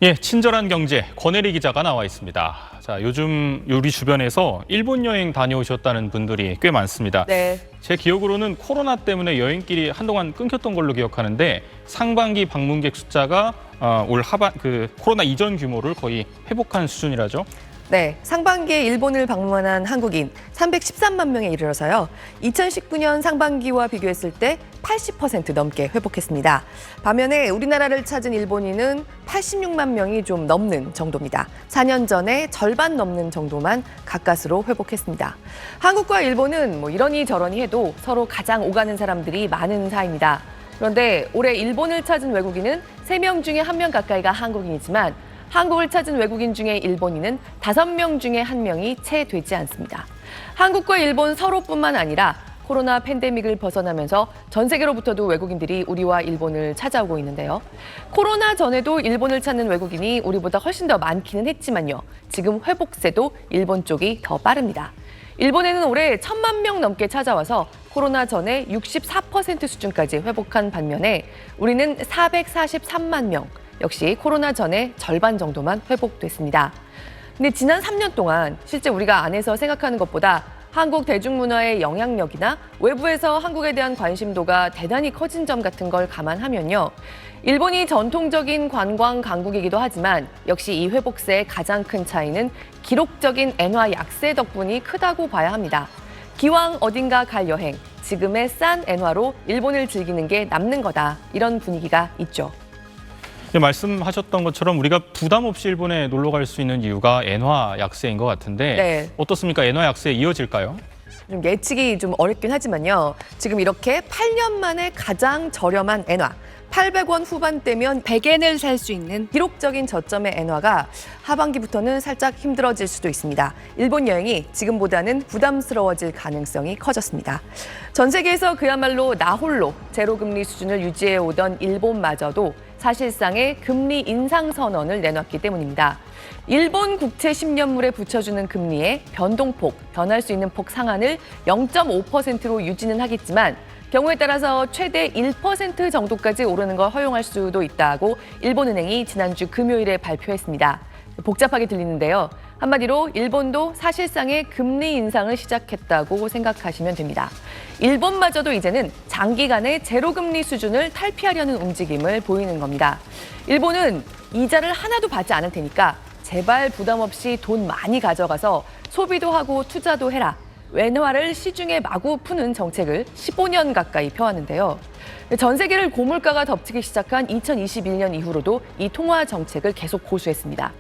예, 친절한 경제 권혜리 기자가 나와 있습니다. 자, 요즘 우리 주변에서 일본 여행 다녀오셨다는 분들이 꽤 많습니다. 네. 제 기억으로는 코로나 때문에 여행길이 한동안 끊겼던 걸로 기억하는데 상반기 방문객 숫자가 올 하반 코로나 이전 규모를 거의 회복한 수준이라죠. 네, 상반기에 일본을 방문한 한국인 313만 명에 이르러서요. 2019년 상반기와 비교했을 때 80% 넘게 회복했습니다. 반면에 우리나라를 찾은 일본인은 86만 명이 좀 넘는 정도입니다. 4년 전에 절반 넘는 정도만 가까스로 회복했습니다. 한국과 일본은 이러니 저러니 해도 서로 가장 오가는 사람들이 많은 사이입니다. 그런데 올해 일본을 찾은 외국인은 3명 중에 1명 가까이가 한국인이지만 한국을 찾은 외국인 중에 일본인은 5명 중에 1명이 채 되지 않습니다. 한국과 일본 서로뿐만 아니라 코로나 팬데믹을 벗어나면서 전 세계로부터도 외국인들이 우리와 일본을 찾아오고 있는데요. 코로나 전에도 일본을 찾는 외국인이 우리보다 훨씬 더 많기는 했지만요. 지금 회복세도 일본 쪽이 더 빠릅니다. 일본에는 올해 1,000만 명 넘게 찾아와서 코로나 전에 64% 수준까지 회복한 반면에 우리는 443만 명, 역시 코로나 전에 절반 정도만 회복됐습니다. 근데 지난 3년 동안 실제 우리가 안에서 생각하는 것보다 한국 대중문화의 영향력이나 외부에서 한국에 대한 관심도가 대단히 커진 점 같은 걸 감안하면요. 일본이 전통적인 관광 강국이기도 하지만 역시 이 회복세의 가장 큰 차이는 기록적인 엔화 약세 덕분이 크다고 봐야 합니다. 기왕 어딘가 갈 여행, 지금의 싼 엔화로 일본을 즐기는 게 남는 거다. 이런 분위기가 있죠. 말씀하셨던 것처럼 우리가 부담 없이 일본에 놀러 갈 수 있는 이유가 엔화 약세인 것 같은데 네. 어떻습니까? 엔화 약세 이어질까요? 좀 예측이 좀 어렵긴 하지만요. 지금 이렇게 8년 만에 가장 저렴한 엔화, 800원 후반대면 100엔을 살 수 있는 기록적인 저점의 엔화가 하반기부터는 살짝 힘들어질 수도 있습니다. 일본 여행이 지금보다는 부담스러워질 가능성이 커졌습니다. 전 세계에서 그야말로 나홀로 제로금리 수준을 유지해 오던 일본마저도 사실상의 금리 인상 선언을 내놨기 때문입니다. 일본 국채 10년물에 붙여주는 금리의 변동폭, 변할 수 있는 폭 상한을 0.5%로 유지는 하겠지만 경우에 따라서 최대 1% 정도까지 오르는 걸 허용할 수도 있다고 일본은행이 지난주 금요일에 발표했습니다. 복잡하게 들리는데요. 한마디로 일본도 사실상의 금리 인상을 시작했다고 생각하시면 됩니다. 일본마저도 이제는 장기간의 제로금리 수준을 탈피하려는 움직임을 보이는 겁니다. 일본은 이자를 하나도 받지 않을 테니까 제발 부담 없이 돈 많이 가져가서 소비도 하고 투자도 해라. 엔화를 시중에 마구 푸는 정책을 15년 가까이 펴왔는데요. 전 세계를 고물가가 덮치기 시작한 2021년 이후로도 이 통화 정책을 계속 고수했습니다.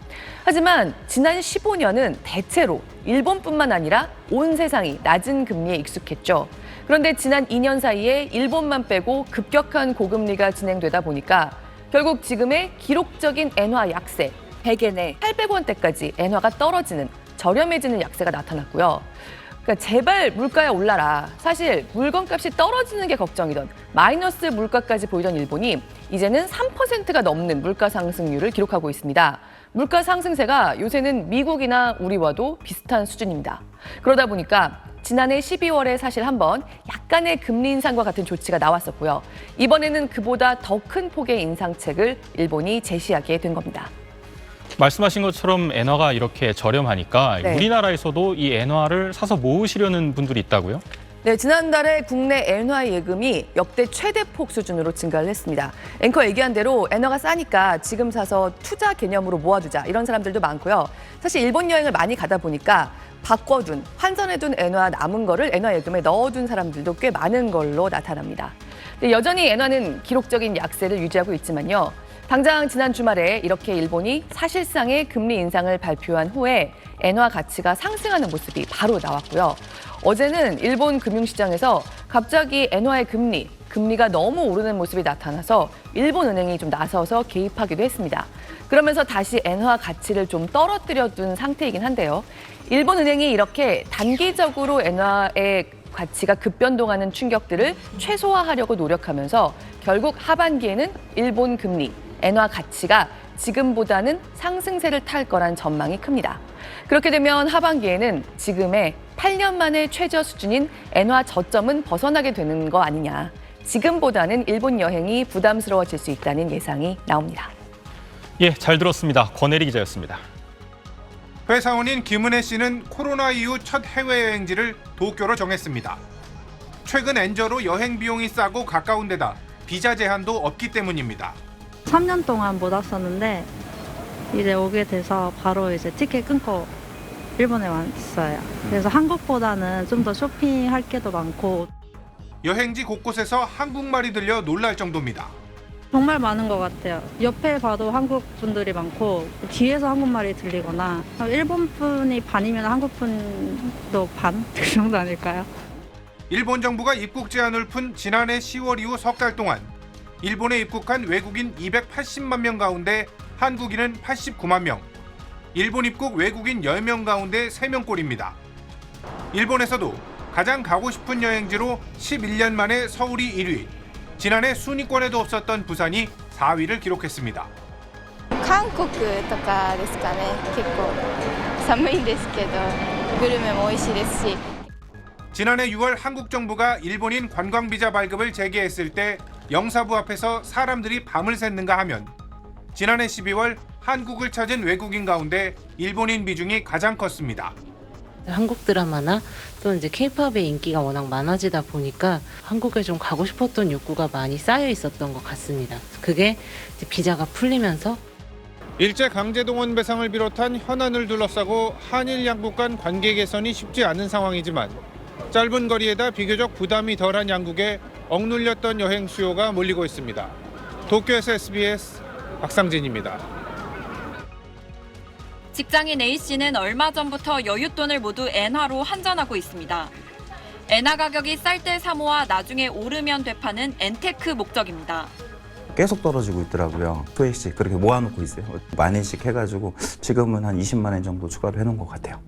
하지만 지난 15년은 대체로 일본뿐만 아니라 온 세상이 낮은 금리에 익숙했죠. 그런데 지난 2년 사이에 일본만 빼고 급격한 고금리가 진행되다 보니까 결국 지금의 기록적인 엔화 약세, 100엔에 800원대까지 엔화가 떨어지는 저렴해지는 약세가 나타났고요. 그러니까 제발 물가야 올라라. 사실 물건값이 떨어지는 게 걱정이던 마이너스 물가까지 보이던 일본이 이제는 3%가 넘는 물가 상승률을 기록하고 있습니다. 물가 상승세가 요새는 미국이나 우리와도 비슷한 수준입니다. 그러다 보니까 지난해 12월에 사실 한번 약간의 금리 인상과 같은 조치가 나왔었고요. 이번에는 그보다 더 큰 폭의 인상책을 일본이 제시하게 된 겁니다. 말씀하신 것처럼 엔화가 이렇게 저렴하니까 네. 우리나라에서도 이 엔화를 사서 모으시려는 분들이 있다고요? 네, 지난달에 국내 엔화 예금이 역대 최대폭 수준으로 증가를 했습니다. 앵커 얘기한 대로 엔화가 싸니까 지금 사서 투자 개념으로 모아두자 이런 사람들도 많고요. 사실 일본 여행을 많이 가다 보니까 바꿔둔, 환전해둔 엔화 남은 거를 엔화 예금에 넣어둔 사람들도 꽤 많은 걸로 나타납니다. 여전히 엔화는 기록적인 약세를 유지하고 있지만요. 당장 지난 주말에 이렇게 일본이 사실상의 금리 인상을 발표한 후에 엔화 가치가 상승하는 모습이 바로 나왔고요. 어제는 일본 금융시장에서 갑자기 엔화의 금리가 너무 오르는 모습이 나타나서 일본은행이 좀 나서서 개입하기도 했습니다. 그러면서 다시 엔화 가치를 좀 떨어뜨려둔 상태이긴 한데요. 일본은행이 이렇게 단기적으로 엔화의 가치가 급변동하는 충격들을 최소화하려고 노력하면서 결국 하반기에는 일본 금리, 엔화 가치가 지금보다는 상승세를 탈 거란 전망이 큽니다. 그렇게 되면 하반기에는 지금의 8년 만에 최저 수준인 엔화 저점은 벗어나게 되는 거 아니냐. 지금보다는 일본 여행이 부담스러워질 수 있다는 예상이 나옵니다. 예, 잘 들었습니다. 권혜리 기자였습니다. 회사원인 김은혜 씨는 코로나 이후 첫 해외여행지를 도쿄로 정했습니다. 최근 엔저로 여행 비용이 싸고 가까운 데다 비자 제한도 없기 때문입니다. 3년 동안 못 왔었는데 이제 오게 돼서 바로 이제 티켓 끊고 일본에 왔어요. 그래서 한국보다는 좀 더 쇼핑할 게도 많고 여행지 곳곳에서 한국말이 들려 놀랄 정도입니다. 정말 많은 것 같아요. 옆에 봐도 한국 분들이 많고 뒤에서 한국말이 들리거나 일본 분이 반이면 한국 분도 반? 그 정도 아닐까요? 일본 정부가 입국 제한을 푼 지난해 10월 이후 석 달 동안 일본에 입국한 외국인 280만 명 가운데 한국인은 89만 명, 일본 입국 외국인 10명 가운데 3명꼴입니다. 일본에서도 가장 가고 싶은 여행지로 11년 만에 서울이 1위, 지난해 순위권에도 없었던 부산이 4위를 기록했습니다. 韓国とかですかね。結構寒いんですけどグルメも美味しいですし 지난해 6월 한국 정부가 일본인 관광 비자 발급을 재개했을 때 영사부 앞에서 사람들이 밤을 샜는가 하면 지난해 12월 한국을 찾은 외국인 가운데 일본인 비중이 가장 컸습니다. 한국 드라마나 또 이제 K-팝의 인기가 워낙 많아지다 보니까 한국에 좀 가고 싶었던 욕구가 많이 쌓여 있었던 것 같습니다. 그게 이제 비자가 풀리면서 일제 강제 동원 배상을 비롯한 현안을 둘러싸고 한일 양국 간 관계 개선이 쉽지 않은 상황이지만 짧은 거리에다 비교적 부담이 덜한 양국에 억눌렸던 여행 수요가 몰리고 있습니다. 도쿄에서 SBS 박상진입니다. 직장인 A씨는 얼마 전부터 여윳돈을 모두 엔화로 환전하고 있습니다. 엔화 가격이 쌀 때 사모아 나중에 오르면 되파는 엔테크 목적입니다. 계속 떨어지고 있더라고요. 소액씩 그렇게 모아놓고 있어요. 만 원씩 해가지고 지금은 한 20만 원 정도 추가로 해놓은 것 같아요.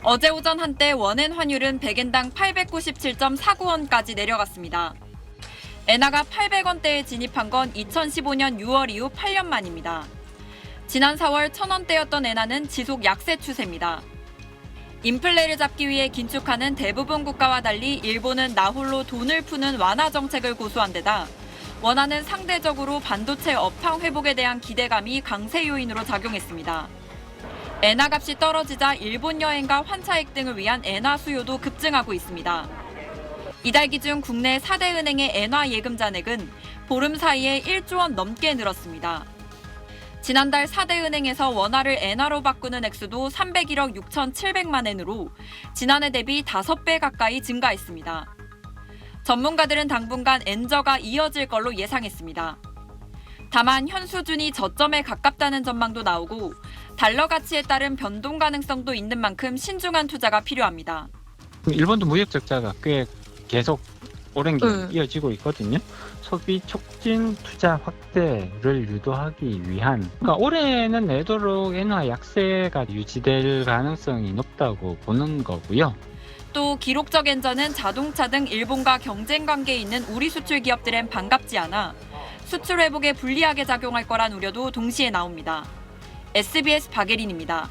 어제 오전 한때 원엔 환율은 100엔당 897.49원까지 내려갔습니다. 엔화가 800원대에 진입한 건 2015년 6월 이후 8년 만입니다. 지난 4월 1000원대였던 엔화는 지속 약세 추세입니다. 인플레를 잡기 위해 긴축하는 대부분 국가와 달리 일본은 나홀로 돈을 푸는 완화 정책을 고수한 데다 원화는 상대적으로 반도체 업황 회복에 대한 기대감이 강세 요인으로 작용했습니다. 엔화 값이 떨어지자 일본 여행과 환차액 등을 위한 엔화 수요도 급증하고 있습니다. 이달 기준 국내 4대 은행의 엔화 예금 잔액은 보름 사이에 1조 원 넘게 늘었습니다. 지난달 4대 은행에서 원화를 엔화로 바꾸는 액수도 301억 6,700만 엔으로 지난해 대비 5배 가까이 증가했습니다. 전문가들은 당분간 엔저가 이어질 걸로 예상했습니다. 다만 현 수준이 저점에 가깝다는 전망도 나오고 달러 가치에 따른 변동 가능성도 있는 만큼 신중한 투자가 필요합니다. 일본도 무역 적자가 꽤 계속 오랜 기간 이어지고 있거든요. 소비 촉진 투자 확대를 유도하기 위한 그러니까 올해는 내도록 엔화 약세가 유지될 가능성이 높다고 보는 거고요. 또 기록적 엔저는 자동차 등 일본과 경쟁 관계에 있는 우리 수출 기업들엔 반갑지 않아 수출 회복에 불리하게 작용할 거란 우려도 동시에 나옵니다. SBS 박예린입니다.